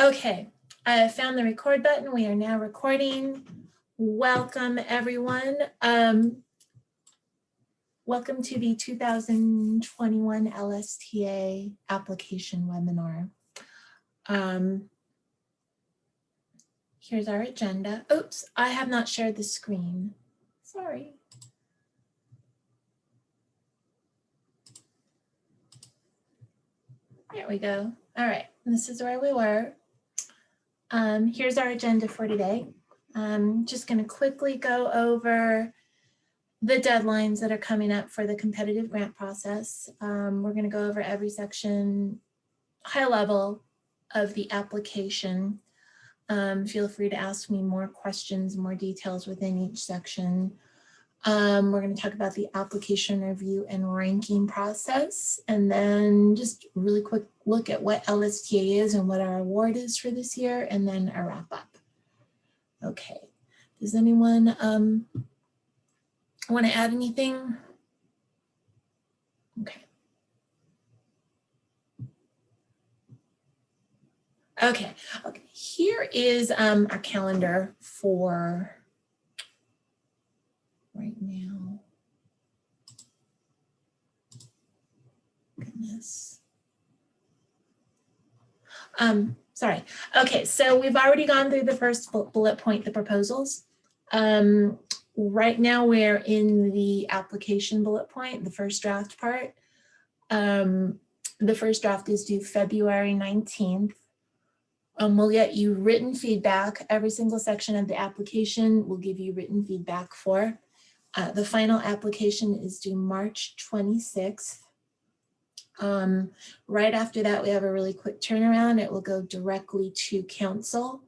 Okay, I found the record button. We are now recording. Welcome, everyone. Welcome to the 2021 LSTA application webinar. Here's our agenda. Oops, I have not shared the screen. Sorry. There we go. All right, this is where we were. Here's our agenda for today. I'm just going to quickly go over the deadlines that are coming up for the competitive grant process. We're going to go over every section, high level of the application. Feel free to ask me more questions, more details within each section. We're going to talk about the application review and ranking process, and then just really quick look at what LSTA is and what our award is for this year, and then a wrap up. Okay, does anyone want to add anything? Okay. Okay, here is our calendar for right now. Goodness. Sorry. Okay, so we've already gone through the first bullet point, the proposals. Right now we're in the application bullet point, the first draft part. The first draft is due February 19th. We'll get you written feedback. Every single section of the application will give you written feedback for. The final application is due March 26th. Right after that, we have a really quick turnaround. It will go directly to council.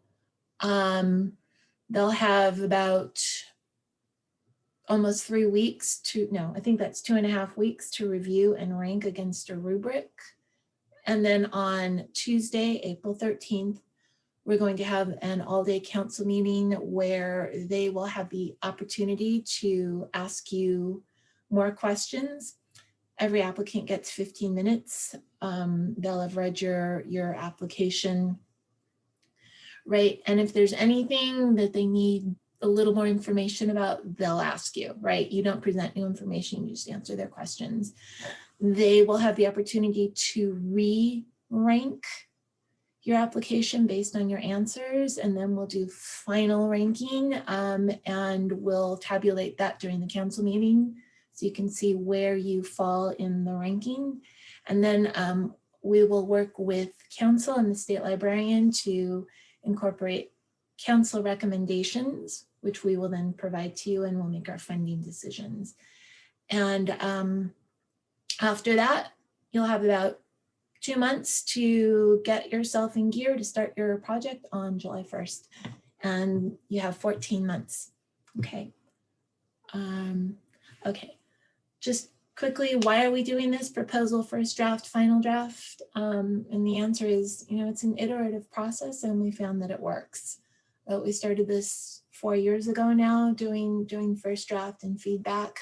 They'll have about almost 3 weeks to, no, I think that's 2.5 weeks to review and rank against a rubric. And then on Tuesday, April 13th, we're going to have an all-day council meeting where they will have the opportunity to ask you more questions. Every applicant gets 15 minutes. They'll have read your application, right? And if there's anything that they need a little more information about, they'll ask you, right? You don't present new information, you just answer their questions. They will have the opportunity to re-rank your application based on your answers, and then we'll do final ranking, and we'll tabulate that during the council meeting so you can see where you fall in the ranking. And then we will work with council and the state librarian to incorporate council recommendations, which we will then provide to you, and we'll make our funding decisions. And after that, you'll have about 2 months to get yourself in gear to start your project on July 1st. And you have 14 months, okay? Okay, just quickly, why are we doing this? Proposal, first draft, final draft? And the answer is, you know, it's an iterative process and we found that it works. We started this 4 years ago now, doing first draft and feedback.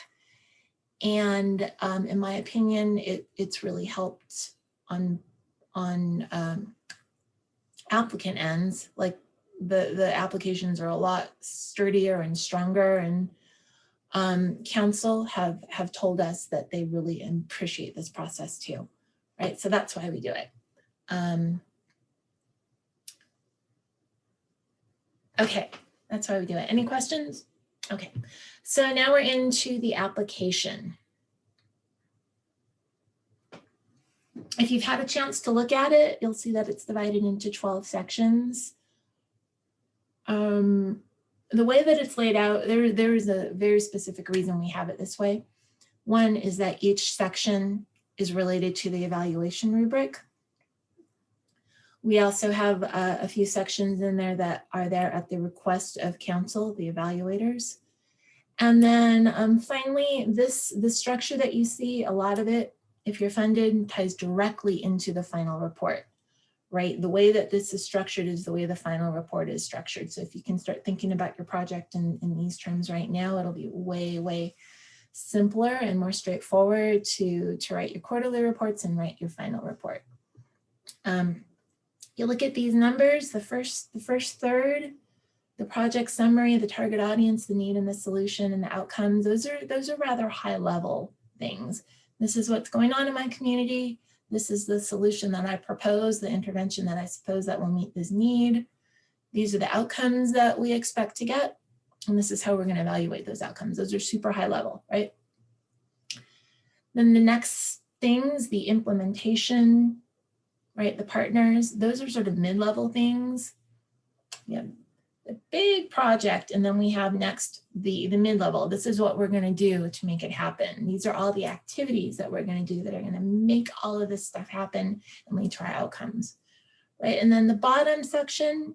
And in my opinion, it's really helped on applicant ends. Like the applications are a lot sturdier and stronger, and council have told us that they really appreciate this process too, right? So that's why we do it. Okay, that's why we do it. Any questions? Okay, so now we're into the application. If you've had a chance to look at it, you'll see that it's divided into 12 sections. The way that it's laid out, there is a very specific reason we have it this way. One is that each section is related to the evaluation rubric. We also have a few sections in there that are there at the request of council, the evaluators. And then finally, the structure that you see, a lot of it, if you're funded, ties directly into the final report, right? The way that this is structured is the way the final report is structured. So if you can start thinking about your project in these terms right now, it'll be way, way simpler and more straightforward to write your quarterly reports and write your final report. You look at these numbers, the first third, the project summary, the target audience, the need and the solution and the outcomes, those are rather high level things. This is what's going on in my community. This is the solution that I propose, the intervention that I suppose that will meet this need. These are the outcomes that we expect to get. And this is how we're going to evaluate those outcomes. Those are super high level, right? Then the next things, the implementation, right? The partners, those are sort of mid-level things. Yeah, the big project, and then we have next the mid-level. This is what we're going to do to make it happen. These are all the activities that we're going to do that are going to make all of this stuff happen and lead to our outcomes, right? And then the bottom section,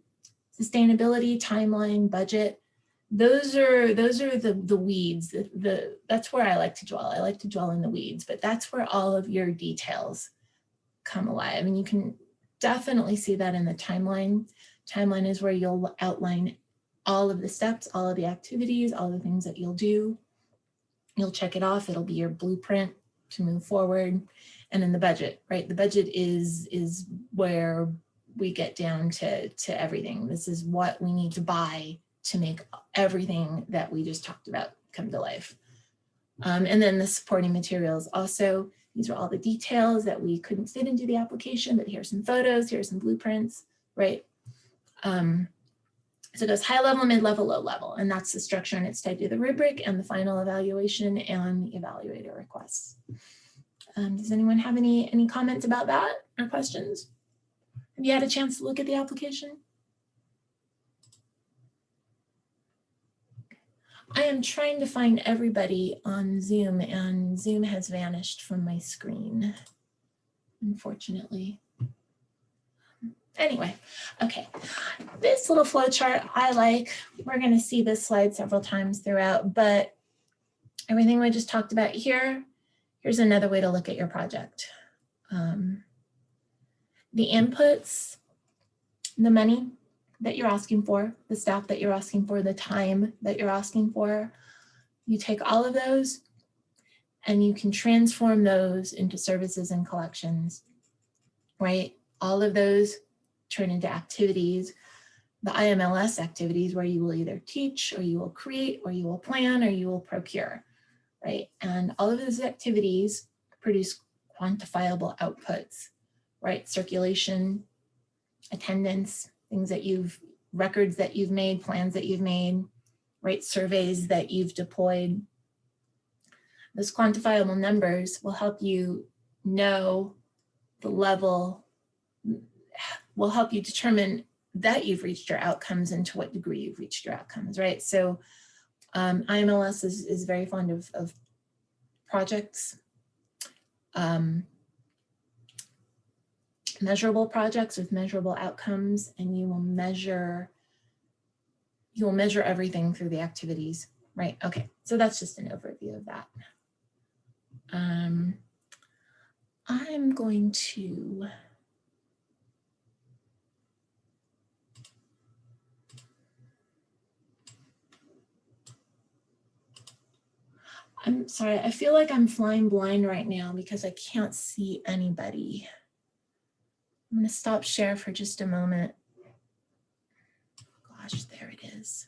sustainability, timeline, budget. Those are the weeds. That's where I like to dwell. I like to dwell in the weeds, but that's where all of your details come alive. And you can definitely see that in the timeline. Timeline is where you'll outline all of the steps, all of the activities, all the things that you'll do. You'll check it off. It'll be your blueprint to move forward. And then the budget, right? The budget is where we get down to everything. This is what we need to buy to make everything that we just talked about come to life. And then the supporting materials. Also, these are all the details that we couldn't fit into the application, but here's some photos, here's some blueprints, right? So it goes high level, mid-level, low level, and that's the structure, and it's tied to the rubric and the final evaluation and the evaluator requests. Does anyone have any comments about that or questions? Have you had a chance to look at the application? I am trying to find everybody on Zoom, and Zoom has vanished from my screen, unfortunately. Anyway, okay, this little flow chart I like. We're going to see this slide several times throughout, but everything we just talked about here, here's another way to look at your project. The inputs, the money that you're asking for, the staff that you're asking for, the time that you're asking for, you take all of those and you can transform those into services and collections, right? All of those turn into activities, the IMLS activities, where you will either teach or you will create or you will plan or you will procure, right? And all of those activities produce quantifiable outputs, right? Circulation, attendance, things that records that you've made, plans that you've made, right? Surveys that you've deployed. Those quantifiable numbers will help you know the level, will help you determine that you've reached your outcomes and to what degree you've reached your outcomes, right? So IMLS is very fond of projects, measurable projects with measurable outcomes, and you will measure everything through the activities, right? Okay, so that's just an overview of that. I'm going to I'm sorry, I feel like I'm flying blind right now because I can't see anybody. I'm going to stop share for just a moment. Gosh, there it is.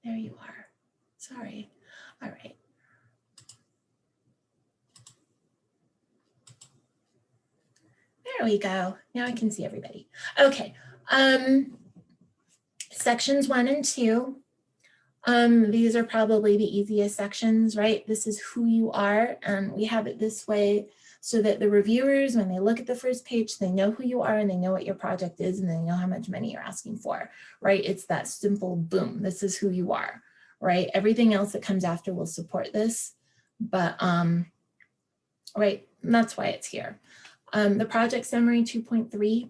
There you are. Sorry. All right. There we go. Now I can see everybody. Okay. Sections 1 and 2. These are probably the easiest sections, right? This is who you are, and we have it this way so that the reviewers, when they look at the first page, they know who you are and they know what your project is and they know how much money you're asking for, right? It's that simple, boom, this is who you are, right? Everything else that comes after will support this, but, right, and that's why it's here. The project summary 2.3,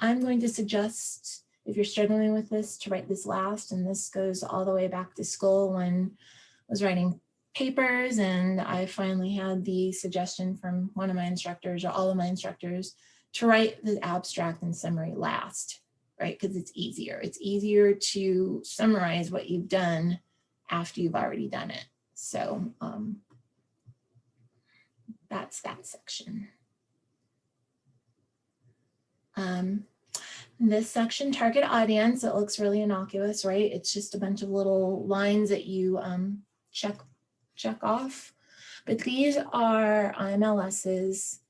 I'm going to suggest, if you're struggling with this, to write this last, and this goes all the way back to school when I was writing papers, and I finally had the suggestion from one of my instructors or all of my instructors to write the abstract and summary last, right? Because it's easier. It's easier to summarize what you've done after you've already done it. So that's that section. This section, target audience, it looks really innocuous, right? It's just a bunch of little lines that you check off. But these are IMLS's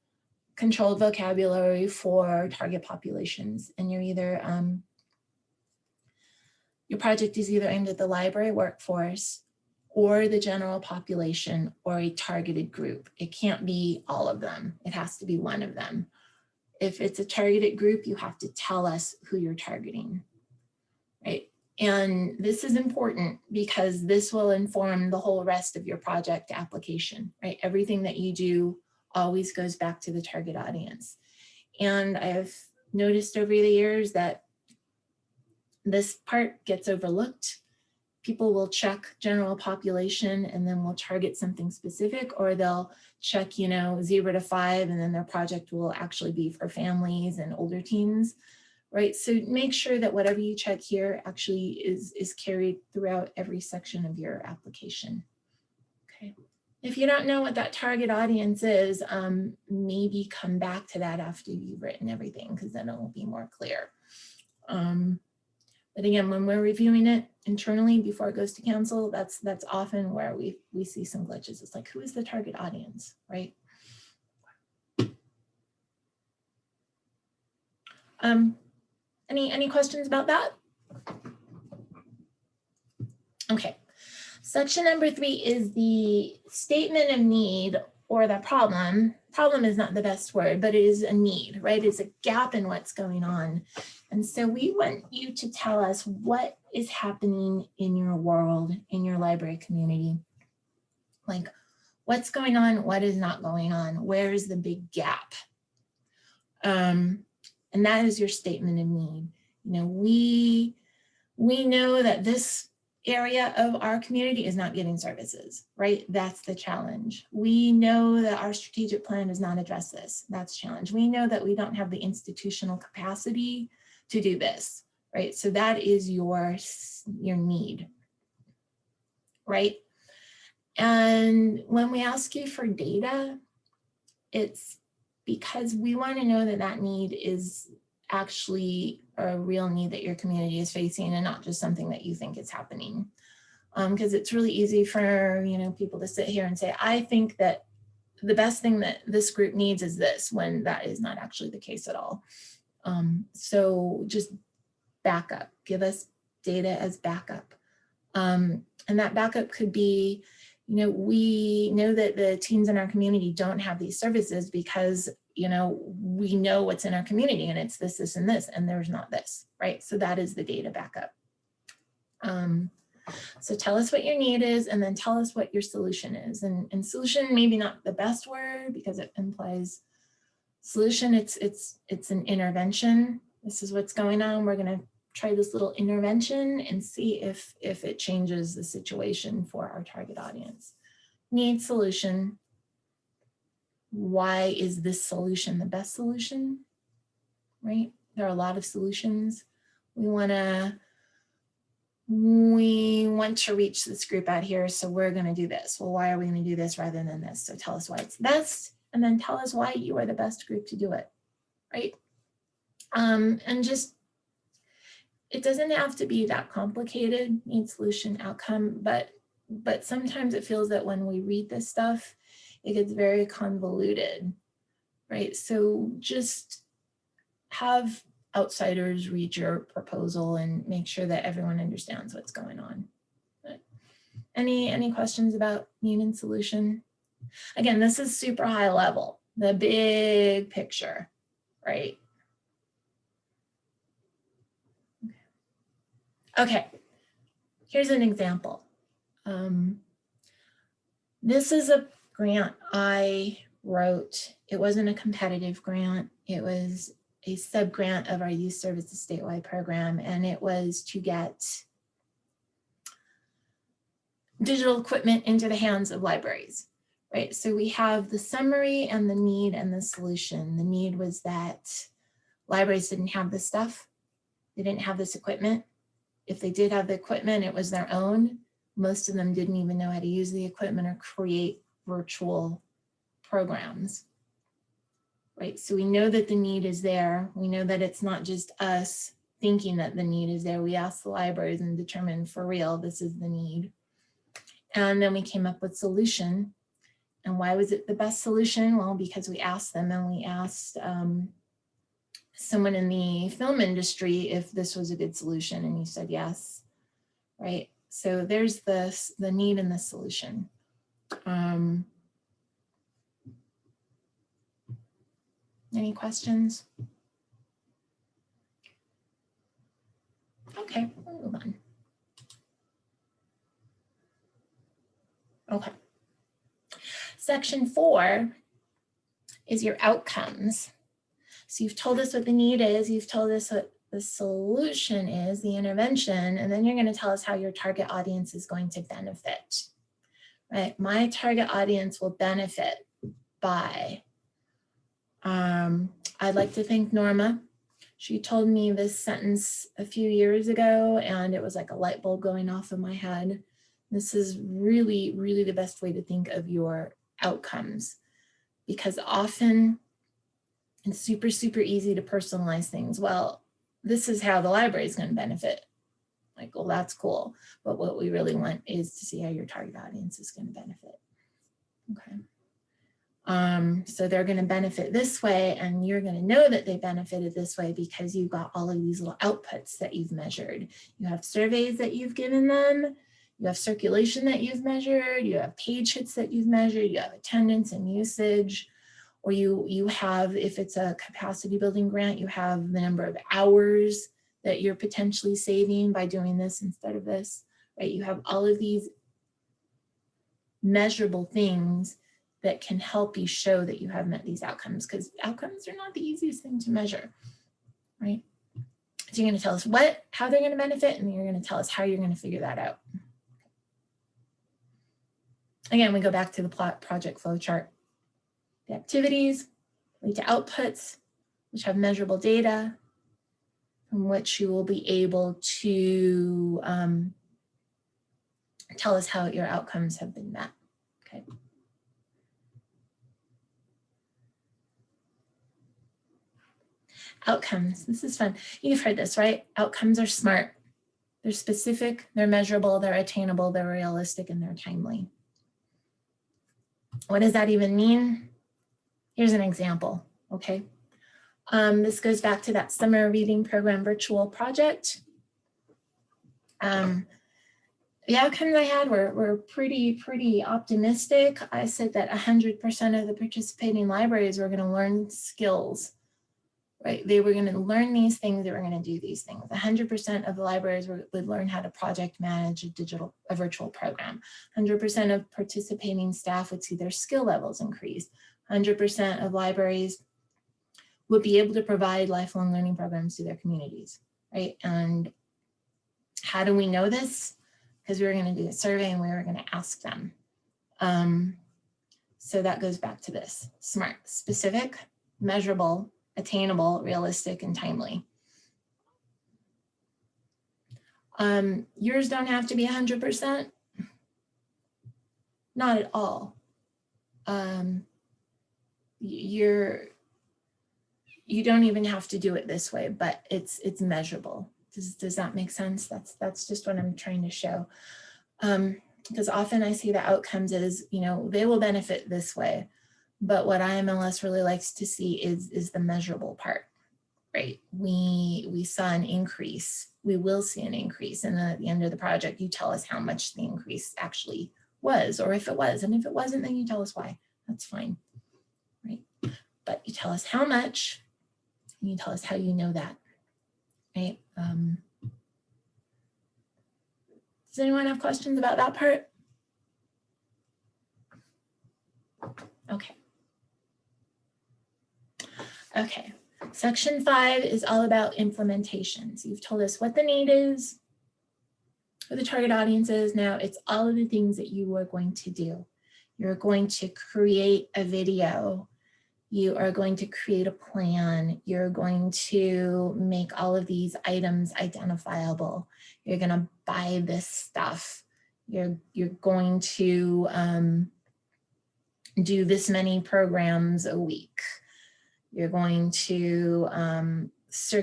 controlled vocabulary for target populations. And you're either, your project is either aimed at the library workforce or the general population or a targeted group. It can't be all of them. It has to be one of them. If it's a targeted group, you have to tell us who you're targeting, right? And this is important because this will inform the whole rest of your project application, right? Everything that you do always goes back to the target audience. And I've noticed over the years that this part gets overlooked. People will check general population and then will target something specific, or they'll check, 0 to 5, and then their project will actually be for families and older teens, right? So make sure that whatever you check here actually is carried throughout every section of your application. Okay. If you don't know what that target audience is, maybe come back to that after you've written everything, because then it will be more clear. But again, when we're reviewing it internally before it goes to council, that's often where we see some glitches. It's like, who is the target audience, right? Any questions about that? Okay, section number 3 is the statement of need or the problem. Problem is not the best word, but it is a need, right? It's a gap in what's going on. And so we want you to tell us what is happening in your world, in your library community. Like, what's going on, what is not going on, where is the big gap? And that is your statement of need. We know that this area of our community is not getting services, right? That's the challenge. We know that our strategic plan does not address this. That's the challenge. We know that we don't have the institutional capacity to do this, right? So that is your need, right? And when we ask you for data, it's because we want to know that that need is actually a real need that your community is facing and not just something that you think is happening. Because it's really easy for people to sit here and say, I think that the best thing that this group needs is this, when that is not actually the case at all. So just back up, give us data as backup. And that backup could be, we know that the teens in our community don't have these services because, we know what's in our community and it's this, this, and this, and there's not this, right? So that is the data backup. So tell us what your need is, and then tell us what your solution is. And solution, maybe not the best word because it implies solution. It's an intervention. This is what's going on. We're going to try this little intervention and see if it changes the situation for our target audience. Need, solution. Why is this solution the best solution, right? There are a lot of solutions. We want to reach this group out here, so we're going to do this. Well, why are we going to do this rather than this? So tell us why it's best, and then tell us why you are the best group to do it, right? And just, it doesn't have to be that complicated, need, solution, outcome, but sometimes it feels that when we read this stuff, it gets very convoluted, right? So just have outsiders read your proposal and make sure that everyone understands what's going on. But any questions about need and solution? Again, this is super high level, the big picture, right? Okay, here's an example. This is a grant I wrote. It wasn't a competitive grant. It was a sub-grant of our Youth Services Statewide program, and it was to get digital equipment into the hands of libraries, right? So we have the summary and the need and the solution. The need was that libraries didn't have this stuff. They didn't have this equipment. If they did have the equipment, it was their own. Most of them didn't even know how to use the equipment or create virtual programs, right? So we know that the need is there. We know that it's not just us thinking that the need is there. We asked the libraries and determined for real, this is the need. And then we came up with solution. And why was it the best solution? Well, because we asked them, and we asked someone in the film industry if this was a good solution, and he said yes, right? So there's the need and the solution. Any questions? Okay, we'll move on. Okay. Section 4 is your outcomes. So you've told us what the need is, you've told us what the solution is, the intervention, and then you're going to tell us how your target audience is going to benefit, right? My target audience will benefit by, I'd like to thank Norma. She told me this sentence a few years ago, and it was like a light bulb going off in my head. This is really, really the best way to think of your outcomes, because often it's super, super easy to personalize things. Well, this is how the library is going to benefit. Like, well, that's cool. But what we really want is to see how your target audience is going to benefit. Okay. So they're going to benefit this way, and you're going to know that they benefited this way because you've got all of these little outputs that you've measured. You have surveys that you've given them, you have circulation that you've measured, you have page hits that you've measured, you have attendance and usage, or you have, if it's a capacity building grant, you have the number of hours that you're potentially saving by doing this instead of this, right? You have all of these measurable things that can help you show that you have met these outcomes, because outcomes are not the easiest thing to measure, right? So you're going to tell us how they're going to benefit, and you're going to tell us how you're going to figure that out. Again, we go back to the project flow chart. The activities lead to outputs, which have measurable data, from which you will be able to tell us how your outcomes have been met. Okay. Outcomes, this is fun. You've heard this, right? Outcomes are SMART. They're specific, they're measurable, they're attainable, they're realistic, and they're timely. What does that even mean? Here's an example, okay? This goes back to that summer reading program virtual project. The outcomes I had were pretty optimistic. I said that 100% of the participating libraries were going to learn skills, right? They were going to learn these things, they were going to do these things. 100% of the libraries would learn how to project manage a virtual program. 100% of participating staff would see their skill levels increase. 100% of libraries would be able to provide lifelong learning programs to their communities, right? And how do we know this? Because we were going to do a survey and we were going to ask them. So that goes back to this: SMART, specific, measurable, attainable, realistic, and timely. Yours don't have to be 100%. Not at all. You don't even have to do it this way, but it's measurable. Does that make sense? That's just what I'm trying to show. Because often I see the outcomes as, they will benefit this way, but what IMLS really likes to see is the measurable part, right? We saw an increase. We will see an increase, and then at the end of the project, you tell us how much the increase actually was, or if it was, and if it wasn't, then you tell us why. That's fine, right? But you tell us how much, and you tell us how you know that, right? Does anyone have questions about that part? Okay. Okay, section 5 is all about implementation. So you've told us what the need is, who the target audience is. Now it's all of the things that you are going to do. You're going to create a video. You are going to create a plan. You're going to make all of these items identifiable. You're going to buy this stuff. You're going to do this many programs a week. You're going to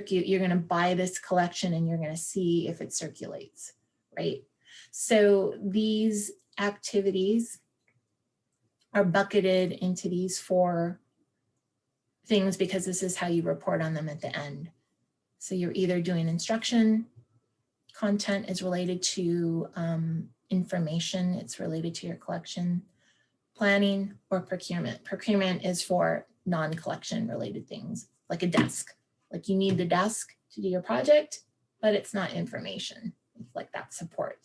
you're going to buy this collection and you're going to see if it circulates, right? So these activities are bucketed into these 4 things because this is how you report on them at the end. So you're either doing instruction, content is related to information, it's related to your collection, planning, or procurement. Procurement is for non-collection related things, like a desk. Like you need the desk to do your project, but it's not information. It's like that support.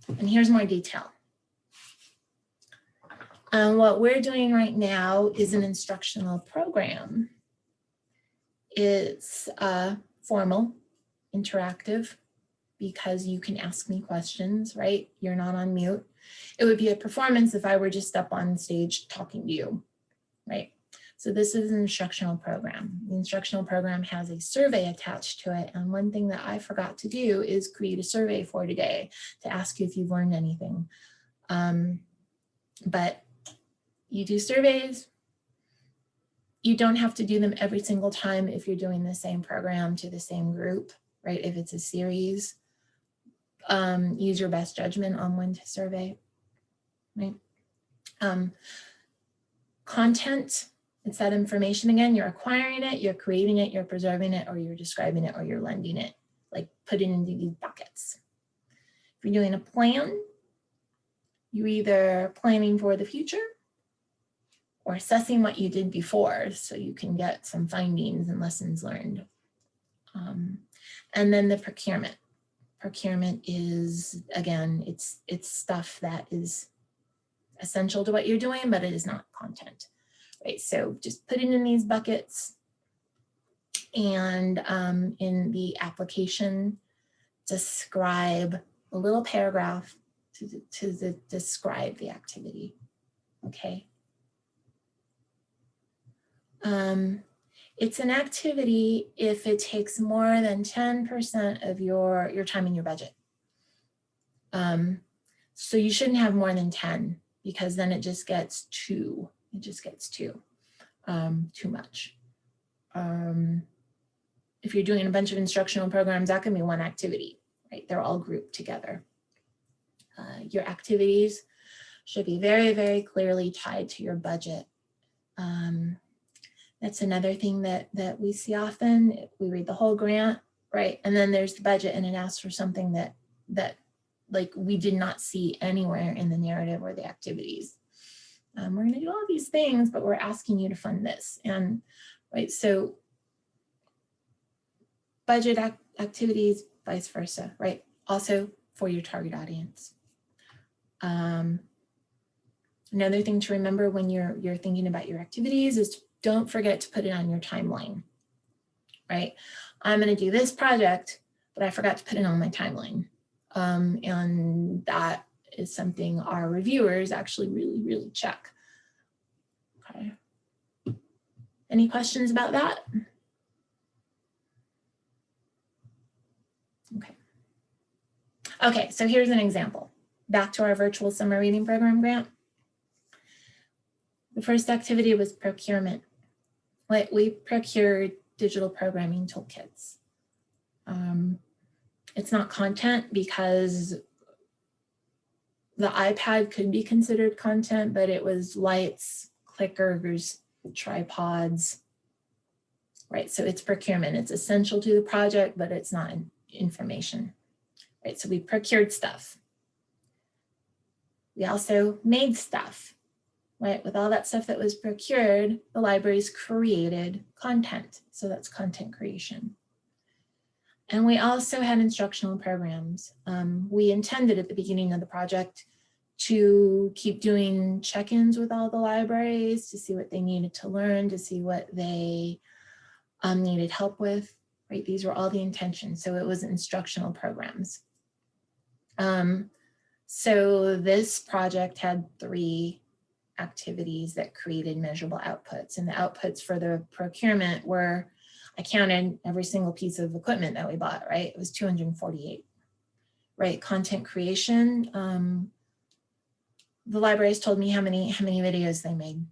And here's more detail. What we're doing right now is an instructional program. It's formal, interactive, because you can ask me questions, right? You're not on mute. It would be a performance if I were just up on stage talking to you, right? So this is an instructional program. The instructional program has a survey attached to it. And one thing that I forgot to do is create a survey for today to ask you if you've learned anything. But you do surveys. You don't have to do them every single time if you're doing the same program to the same group, right? If it's a series, use your best judgment on when to survey, right? Content, it's that information again, you're acquiring it, you're creating it, you're preserving it, or you're describing it, or you're lending it, like put it into these buckets. If you're doing a plan, you're either planning for the future or assessing what you did before so you can get some findings and lessons learned. And then the procurement. Procurement is, again, it's stuff that is essential to what you're doing, but it is not content, right? So just put it in these buckets, and in the application, describe a little paragraph to describe the activity, okay? It's an activity if it takes more than 10% of your time and your budget. So you shouldn't have more than 10 because then it just gets too much. If you're doing a bunch of instructional programs, that can be one activity, right? They're all grouped together. Your activities should be very, very clearly tied to your budget. That's another thing that we see often. We read the whole grant, right? And then there's the budget and it asks for something that like we did not see anywhere in the narrative or the activities. We're gonna do all these things, but we're asking you to fund this. And right, so budget activities, vice versa, right? Also for your target audience. Another thing to remember when you're thinking about your activities is don't forget to put it on your timeline, right? I'm going to do this project, but I forgot to put it on my timeline. And that is something our reviewers actually really, really check. Okay. Any questions about that? Okay. Okay, so here's an example. Back to our virtual summer reading program grant. The first activity was procurement. We procured digital programming toolkits. It's not content because the iPad could be considered content, but it was lights, clickers, tripods, right? So it's procurement. It's essential to the project, but it's not information, right? So we procured stuff. We also made stuff, right? With all that stuff that was procured, the libraries created content. So that's content creation. And we also had instructional programs. We intended at the beginning of the project to keep doing check-ins with all the libraries to see what they needed to learn, to see what they needed help with, right? These were all the intentions. So it was instructional programs. So this project had 3 activities that created measurable outputs, and the outputs for the procurement were, I counted every single piece of equipment that we bought, right? It was 248, right? Content creation, the libraries told me how many videos they made,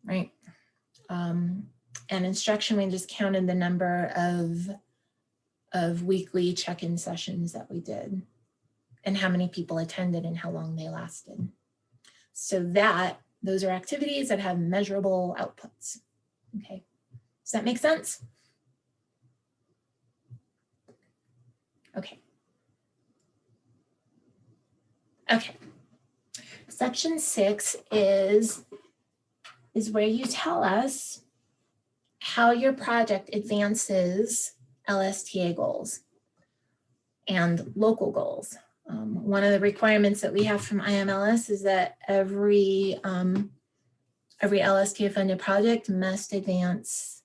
right? And instruction, we just counted the number of weekly check-in sessions that we did and how many people attended and how long they lasted. So those are activities that have measurable outputs. Okay, does that make sense? Okay. Okay. Section 6 is where you tell us how your project advances LSTA goals and local goals. One of the requirements that we have from IMLS is that every LSTA funded project must advance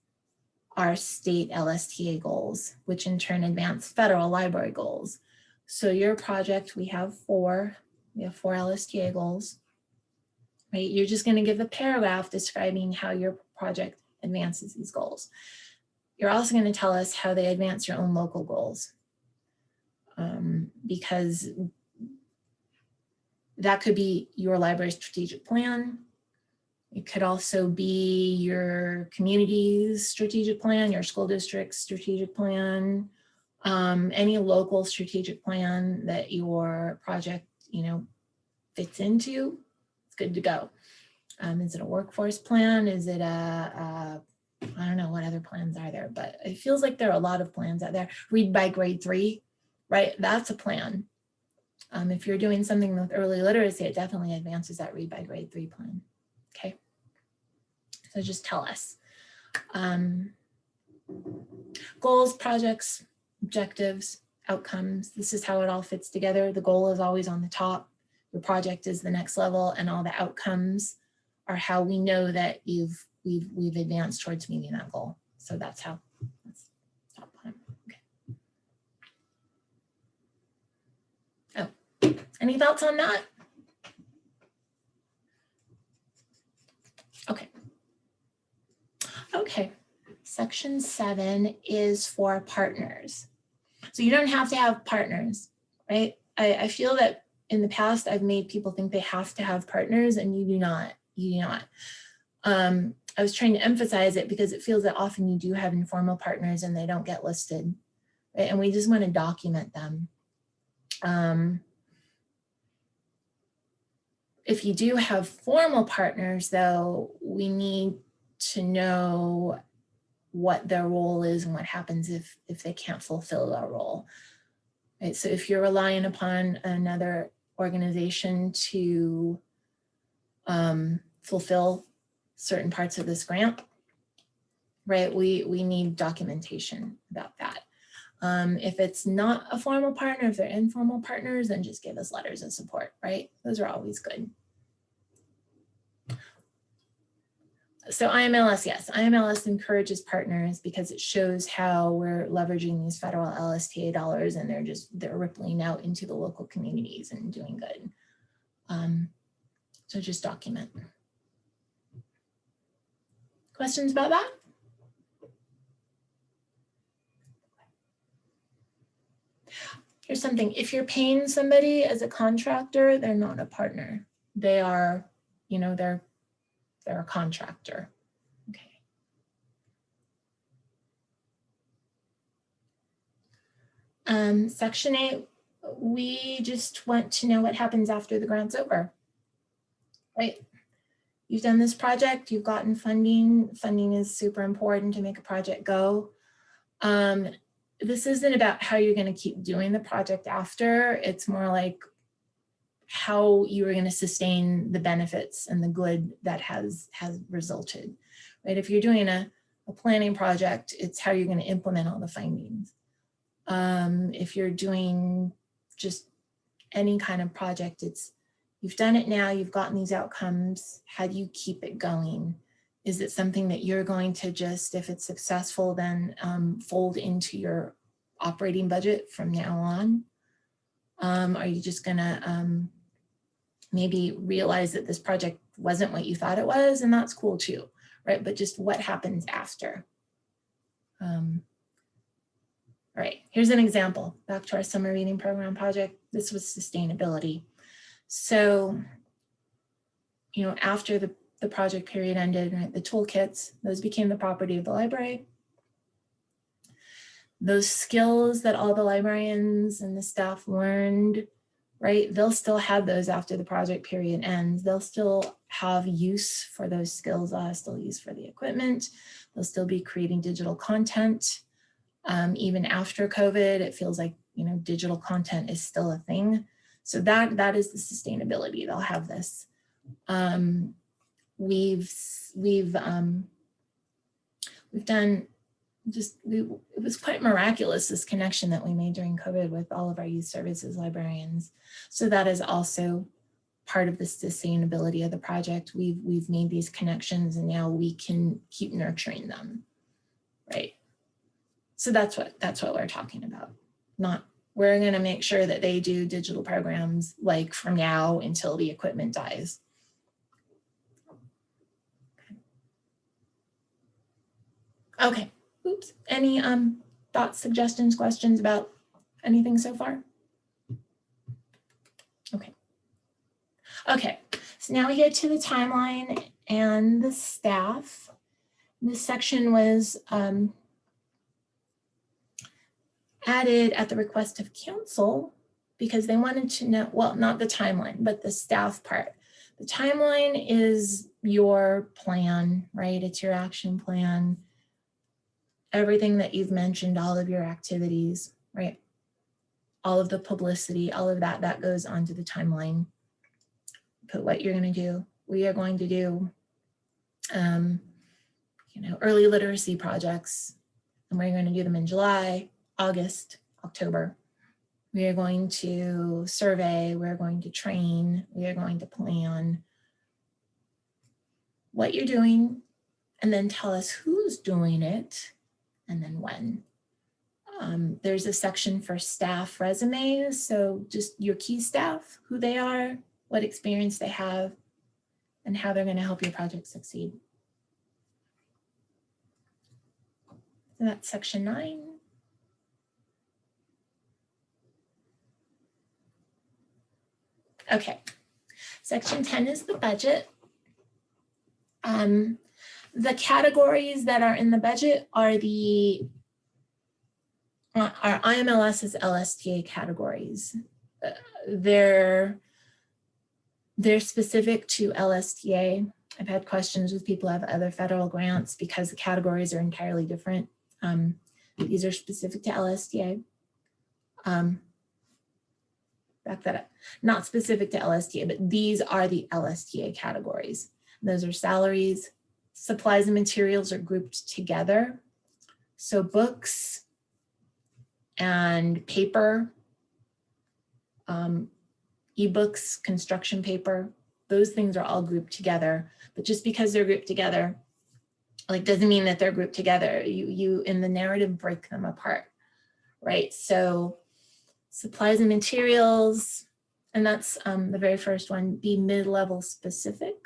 our state LSTA goals, which in turn advance federal library goals. So your project, we have four LSTA goals, right? You're just going to give a paragraph describing how your project advances these goals. You're also going to tell us how they advance your own local goals, because that could be your library strategic plan. It could also be your community's strategic plan, your school district's strategic plan, any local strategic plan that your project, fits into. It's good to go. Is it a workforce plan? Is it I don't know what other plans are there, but it feels like there are a lot of plans out there. Read by grade 3, right? That's a plan. If you're doing something with early literacy, it definitely advances that read by grade 3 plan. Okay. So just tell us. Goals, projects, objectives, outcomes. This is how it all fits together. The goal is always on the top. Your project is the next level, and all the outcomes are how we know that we've advanced towards meeting that goal. So that's how. Top one. Okay. Oh, any thoughts on that? Okay. Okay. Section 7 is for partners. So you don't have to have partners, right? I feel that in the past, I've made people think they have to have partners, and you do not. You do not. I was trying to emphasize it because it feels that often you do have informal partners and they don't get listed, right? And we just want to document them. If you do have formal partners, though, we need to know what their role is and what happens if they can't fulfill their role. Right? So if you're relying upon another organization to fulfill certain parts of this grant, right, we need documentation about that. If it's not a formal partner, if they're informal partners, then just give us letters of support, right? Those are always good. So IMLS, yes, IMLS encourages partners because it shows how we're leveraging these federal LSTA dollars, and they're rippling out into the local communities and doing good. So just document. Questions about that? Here's something. If you're paying somebody as a contractor, they're not a partner. They are, they're a contractor. Okay. Section 8, we just want to know what happens after the grant's over, right? You've done this project, you've gotten funding. Funding is super important to make a project go. This isn't about how you're going to keep doing the project after. It's more like how you are going to sustain the benefits and the good that has resulted, right? If you're doing a planning project, it's how you're going to implement all the findings. If you're doing just any kind of project, it's you've done it now, you've gotten these outcomes. How do you keep it going? Is it something that you're going to just, if it's successful, then fold into your operating budget from now on? Are you just gonna maybe realize that this project wasn't what you thought it was, and that's cool too, right? But just what happens after? All right, here's an example. Back to our summer reading program project. This was sustainability. So, after the project period ended, right, the toolkits, those became the property of the library. Those skills that all the librarians and the staff learned, right, they'll still have those after the project period ends. They'll still have use for those skills. They'll have still use for the equipment. They'll still be creating digital content. Even after COVID, it feels like, you know, digital content is still a thing. So that is the sustainability. They'll have this. We've done it was quite miraculous, this connection that we made during COVID with all of our youth services librarians. So that is also part of the sustainability of the project. We've made these connections and now we can keep nurturing them, right? So that's what we're talking about. Not, we're gonna make sure that they do digital programs like from now until the equipment dies. Okay. Oops, any thoughts, suggestions, questions about anything so far? Okay. Okay, so now we get to the timeline and the staff. This section was added at the request of council because they wanted to know, well, not the timeline, but the staff part. The timeline is your plan, right? It's your action plan. Everything that you've mentioned, all of your activities, right? All of the publicity, all of that goes onto the timeline. Put what you're going to do. We are going to do, you know, early literacy projects, and we're going to do them in July, August, October. We are going to survey, we're going to train, we are going to plan what you're doing, and then tell us who's doing it. And then when. There's a section for staff resumes. So just your key staff, who they are, what experience they have, and how they're going to help your project succeed. So that's section 9. Okay, section 10 is the budget. The categories that are in the budget are the IMLS's LSTA categories. They're specific to LSTA. I've had questions with people who have other federal grants because the categories are entirely different. These are specific to LSTA. Back that up. Not specific to LSTA, but these are the LSTA categories. Those are salaries. Supplies and materials are grouped together. So books and paper, ebooks, construction paper, those things are all grouped together. But just because they're grouped together, like, doesn't mean that they're grouped together. You in the narrative break them apart, right? So supplies and materials, and that's the very first one, be mid-level specific.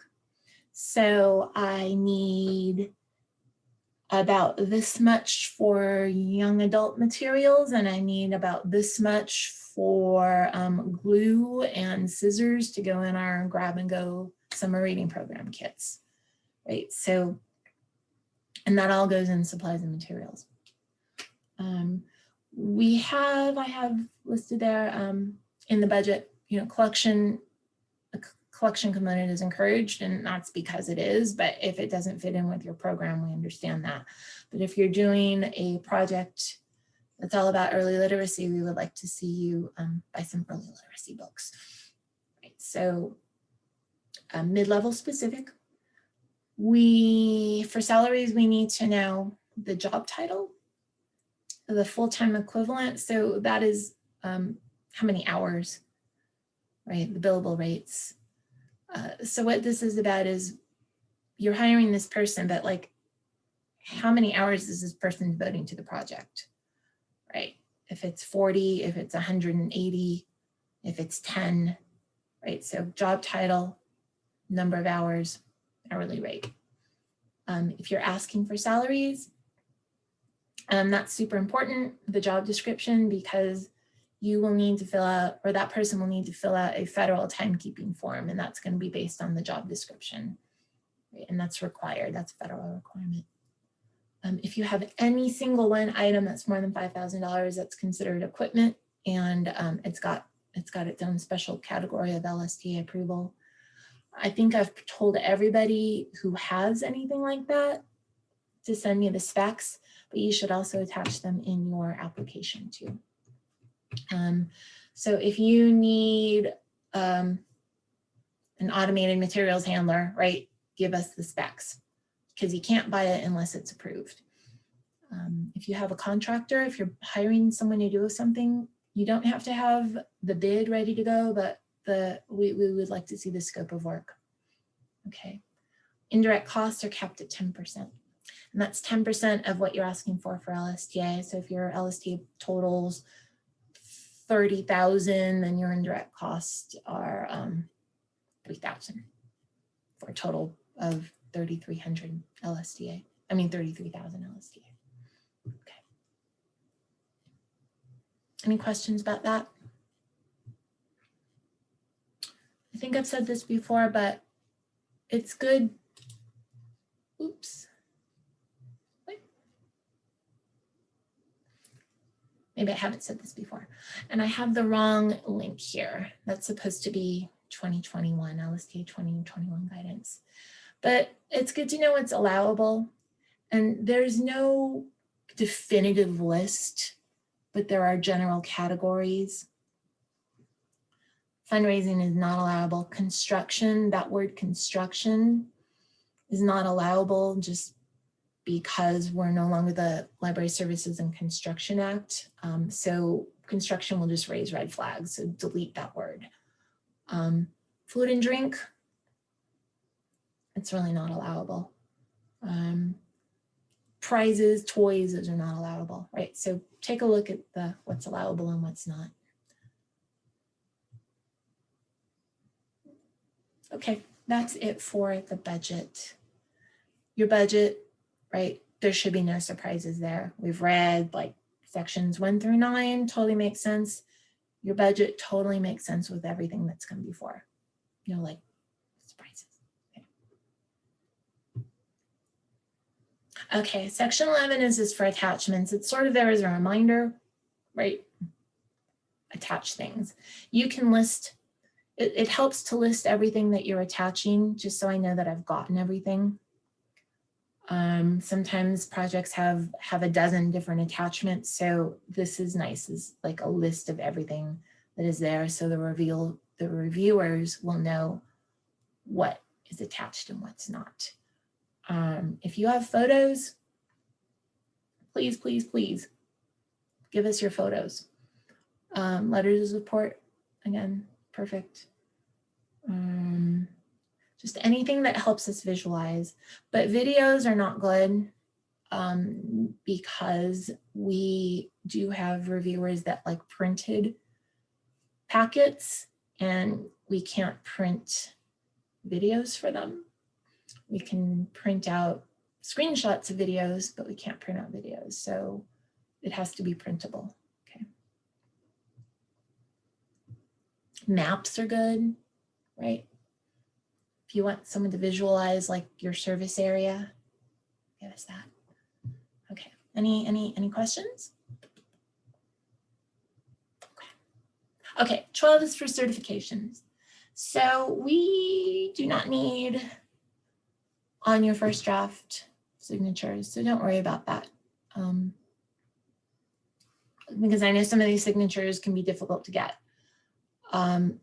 So I need about this much for young adult materials, and I need about this much for glue and scissors to go in our grab and go summer reading program kits, right? So, and that all goes in supplies and materials. I have listed there in the budget, you know, collection component is encouraged, and that's because it is, but if it doesn't fit in with your program, we understand that. But if you're doing a project that's all about early literacy, we would like to see you buy some early literacy books. Right, so mid-level specific. For salaries, we need to know the job title, the full-time equivalent. So that is how many hours, right? The billable rates. So what this is about is you're hiring this person, but like, how many hours is this person devoting to the project, right? If it's 40, if it's 180, if it's 10, right? So job title, number of hours, hourly rate. If you're asking for salaries, that's super important, the job description, because you will need to fill out, or that person will need to fill out a federal timekeeping form, and that's going to be based on the job description. right? And that's required, that's a federal requirement. If you have any single one item that's more than $5,000, that's considered equipment, and it's got its own special category of LSTA approval. I think I've told everybody who has anything like that to send me the specs, but you should also attach them in your application too. So if you need an automated materials handler, right, give us the specs, because you can't buy it unless it's approved. If you have a contractor, if you're hiring someone to do something, you don't have to have the bid ready to go, but we would like to see the scope of work. Okay. Indirect costs are capped at 10%. And that's 10% of what you're asking for LSTA. So if your LSTA totals 30,000, then your indirect costs are 3,000 for a total of 3,300 LSTA. I mean 33,000 LSTA. Okay. Any questions about that? I think I've said this before, but it's good. Oops. Wait. Maybe I haven't said this before. And I have the wrong link here. That's supposed to be 2021, LSTA 2021 guidance. But it's good to know what's allowable. And there's no definitive list, but there are general categories. Fundraising is not allowable. Construction, that word construction is not allowable just because we're no longer the Library Services and Construction Act. So construction will just raise red flags, so delete that word. Food and drink, it's really not allowable. Prizes, toys, those are not allowable, right? So take a look at what's allowable and what's not. Okay, that's it for the budget. Your budget, right? There should be no surprises there. We've read like sections 1 through 9, totally makes sense. Your budget totally makes sense with everything that's come before. You know, like surprises. Okay, section 11 is just for attachments. It's sort of there as a reminder, right? Attach things. You can list, it helps to list everything that you're attaching, just so I know that I've gotten everything. Sometimes projects have a dozen different attachments, so this is nice, is like a list of everything that is there, so the reviewers will know what is attached and what's not. If you have photos, please, please, please give us your photos. Letters of support, again, perfect. Just anything that helps us visualize, but videos are not good because we do have reviewers that like printed packets and we can't print videos for them. We can print out screenshots of videos, but we can't print out videos. So it has to be printable. Okay. Maps are good, right? If you want someone to visualize like your service area, give us that. Okay, any questions? Okay, 12 is for certifications. So we do not need on your first draft signatures, so don't worry about that. Because I know some of these signatures can be difficult to get.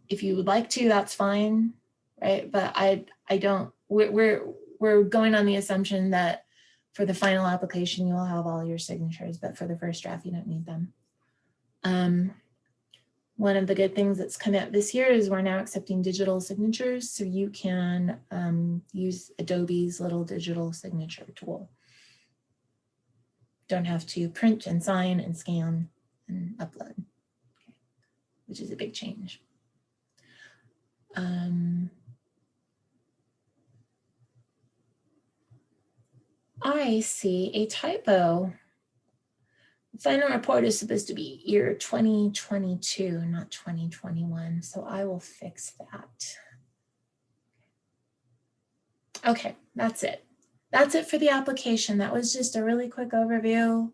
If you would like to, that's fine, right? But I don't, we're going on the assumption that for the final application, you will have all your signatures, but for the first draft, you don't need them. One of the good things that's come out this year is we're now accepting digital signatures, so you can use Adobe's little digital signature tool. Don't have to print and sign and scan and upload, okay, which is a big change. I see a typo. The final report is supposed to be year 2022, not 2021. So I will fix that. Okay, that's it. That's it for the application. That was just a really quick overview.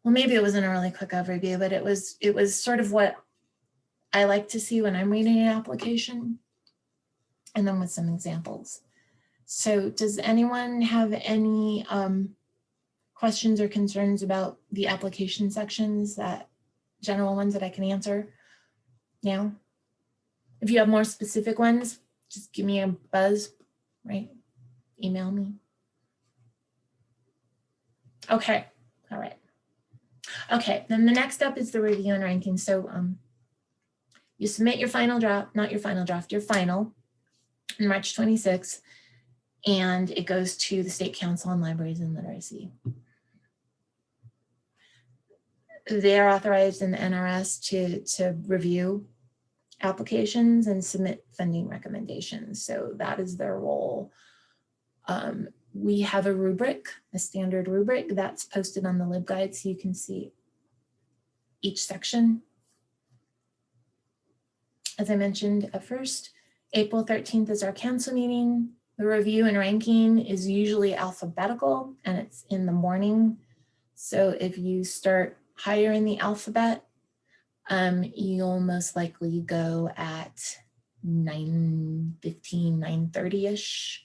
Well, maybe it wasn't a really quick overview, but it was sort of what I like to see when I'm reading an application, and then with some examples. So does anyone have any questions or concerns about the application sections, that general ones that I can answer now? If you have more specific ones, just give me a buzz, right? Email me. Okay, all right. Okay, then the next up is the review and ranking. So you submit your final draft, not your final draft, your final on March 26th, and it goes to the State Council on Libraries and Literacy. They're authorized in the NRS to review applications and submit funding recommendations. So that is their role. We have a rubric, a standard rubric that's posted on the LibGuide, so you can see each section. As I mentioned at first, April 13th is our council meeting. The review and ranking is usually alphabetical, and it's in the morning. So if you start higher in the alphabet, you'll most likely go at 9:15, 9:30-ish.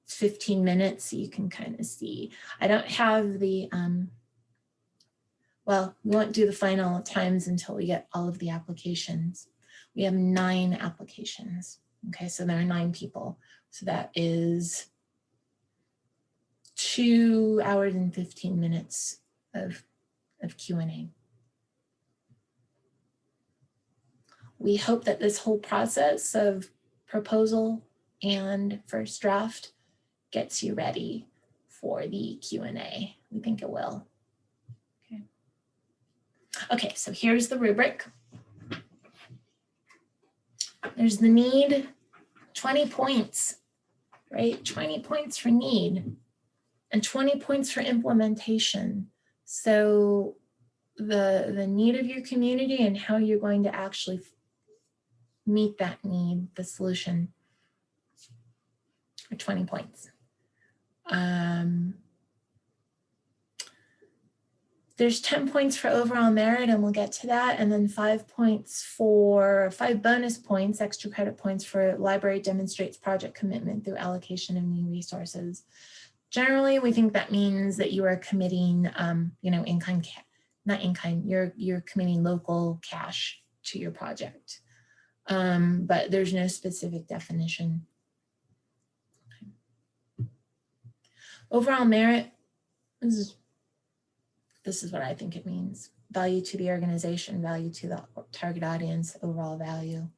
It's 15 minutes, so you can kind of see. I don't have the, well, we won't do the final times until we get all of the applications. We have 9 applications. Okay, so there are 9 people. So that is 2 hours and 15 minutes of Q&A. We hope that this whole process of proposal and first draft gets you ready for the Q&A. We think it will. Okay. Okay, so here's the rubric. There's the need, 20 points, right? 20 points for need and 20 points for implementation. So the need of your community and how you're going to actually meet that need, the solution, are 20 points. There's 10 points for overall merit, and we'll get to that. And then 5 bonus points, extra credit points for library demonstrates project commitment through allocation of new resources. Generally, we think that means that you are committing, in-kind, not in-kind, you're committing local cash to your project. But there's no specific definition. Overall merit, this is what I think it means. Value to the organization, value to the target audience, overall value,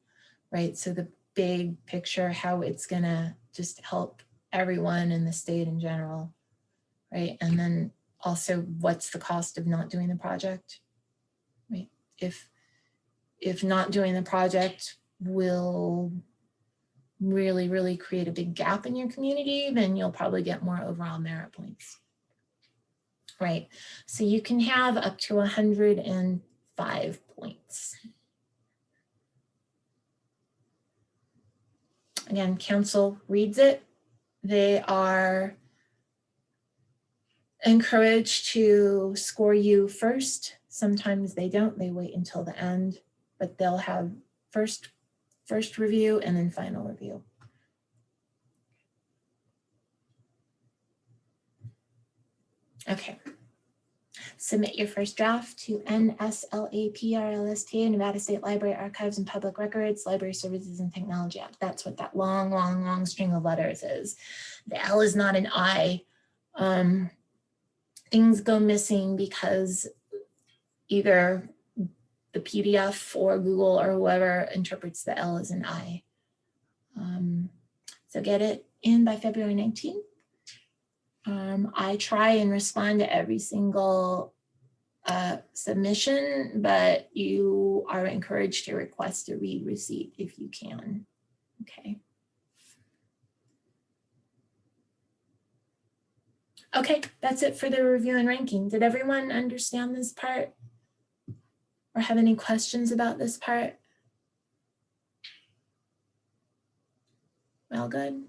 right? So the big picture, how it's gonna just help everyone in the state in general, right? And then also what's the cost of not doing the project, right? If not doing the project will really, really create a big gap in your community, then you'll probably get more overall merit points. Right, so you can have up to 105 points. Again, council reads it. They are encouraged to score you first. Sometimes they don't, they wait until the end, but they'll have first review and then final review. Okay. Submit your first draft to NSLAP or LSTA, Nevada State Library Archives and Public Records, Library Services and Technology Act. That's what that long string of letters is. The L is not an I. Things go missing because either the PDF or Google or whoever interprets the L as an I. So get it in by February 19th. I try and respond to every single submission, but you are encouraged to request a read receipt if you can. Okay. Okay, that's it for the review and ranking. Did everyone understand this part or have any questions about this part? Well, good.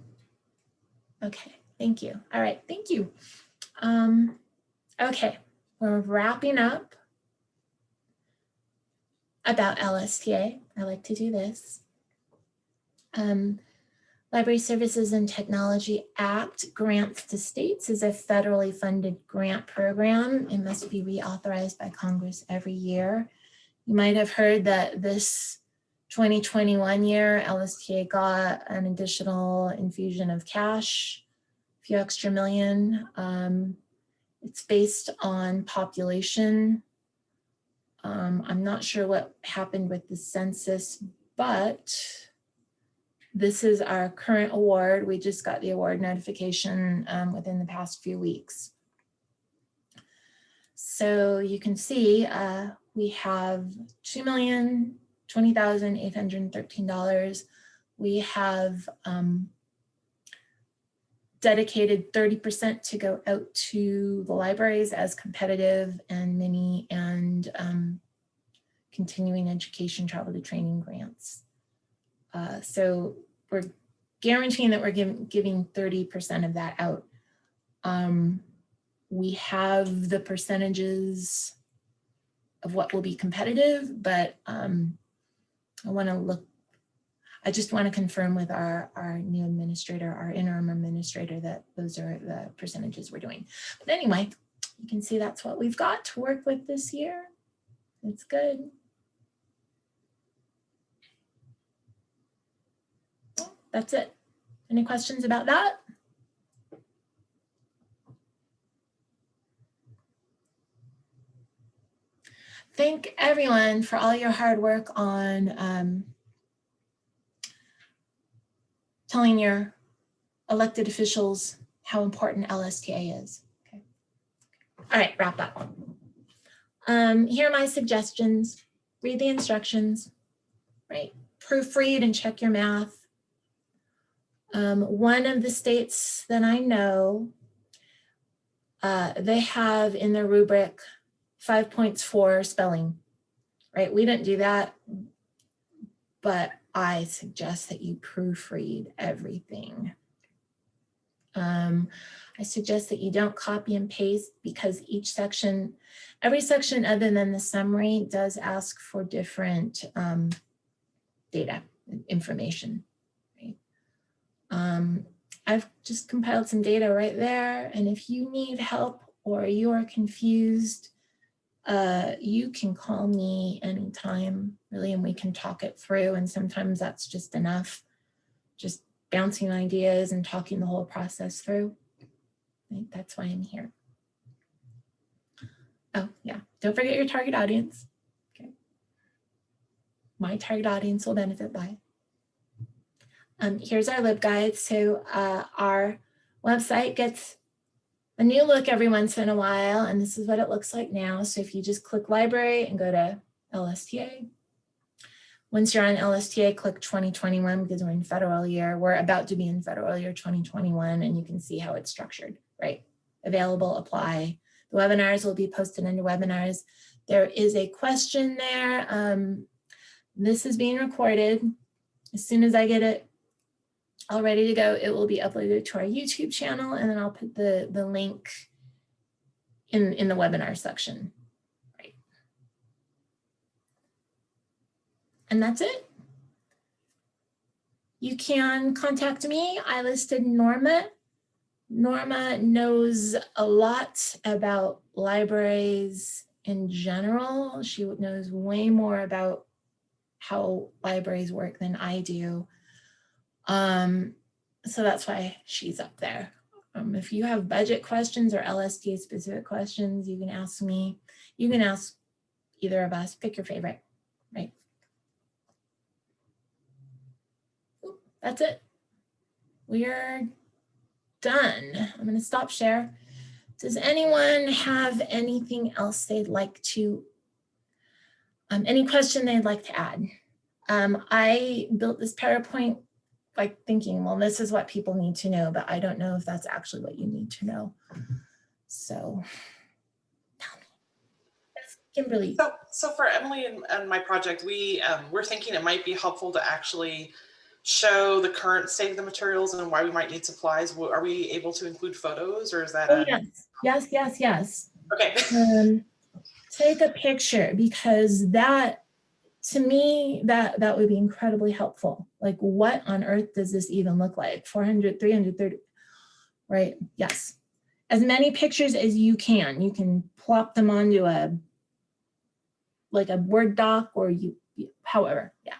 Okay, thank you. All right, thank you. Okay, we're wrapping up about LSTA. I like to do this. Library Services and Technology Act grants to states is a federally funded grant program. It must be reauthorized by Congress every year. You might have heard that this 2021 year, LSTA got an additional infusion of cash, a few extra million. It's based on population. I'm not sure what happened with the census, but this is our current award. We just got the award notification within the past few weeks. So you can see we have $2,020,813. We have dedicated 30% to go out to the libraries as competitive and mini and continuing education travel to training grants. So we're guaranteeing that we're giving 30% of that out. We have the percentages of what will be competitive, but I just want to confirm with our new administrator, our interim administrator, that those are the percentages we're doing. But anyway, you can see that's what we've got to work with this year. It's good. That's it. Any questions about that? Thank everyone for all your hard work on telling your elected officials how important LSTA is. Okay. All right, wrap up. Here are my suggestions. Read the instructions, right? Proofread and check your math. One of the states that I know, they have in their rubric 5 points for spelling, right? We didn't do that, but I suggest that you proofread everything. I suggest that you don't copy and paste, because each section, every section other than the summary does ask for different data, information, right? I've just compiled some data right there, and if you need help or you are confused, you can call me anytime, really, and we can talk it through, and sometimes that's just enough, just bouncing ideas and talking the whole process through. I think that's why I'm here. Oh yeah, don't forget your target audience. Okay. My target audience will benefit by it. Here's our LibGuide. So our website gets a new look every once in a while, and this is what it looks like now. So if you just click library and go to LSTA, once you're on LSTA, click 2021, because we're in federal year. We're about to be in federal year 2021, and you can see how it's structured, right? Available, apply. The webinars will be posted under webinars. There is a question there. This is being recorded. As soon as I get it all ready to go, it will be uploaded to our YouTube channel, and then I'll put the link in the webinar section. Right. And that's it. You can contact me. I listed Norma. Norma knows a lot about libraries in general. She knows way more about how libraries work than I do. So that's why she's up there. If you have budget questions or LSTA specific questions, you can ask me. You can ask either of us, pick your favorite, right? Ooh, that's it. We are done. I'm gonna stop share. Does anyone have anything else they'd like to, any question they'd like to add? I built this PowerPoint by thinking, well, this is what people need to know, but I don't know if that's actually what you need to know. So tell me. Yes, Kimberly. So for Emily and my project, we're thinking it might be helpful to actually show the current state of the materials and why we might need supplies, are we able to include photos, or is that Oh, yes. Okay. Take a picture, because that, to me, that would be incredibly helpful. Like, what on earth does this even look like? 400, 330, right? Yes. As many pictures as you can. You can plop them onto a Word doc, or however, yeah.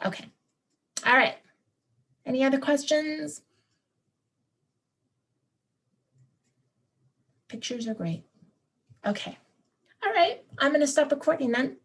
Okay. All right. Any other questions? Pictures are great. Okay. All right. I'm going to stop recording then.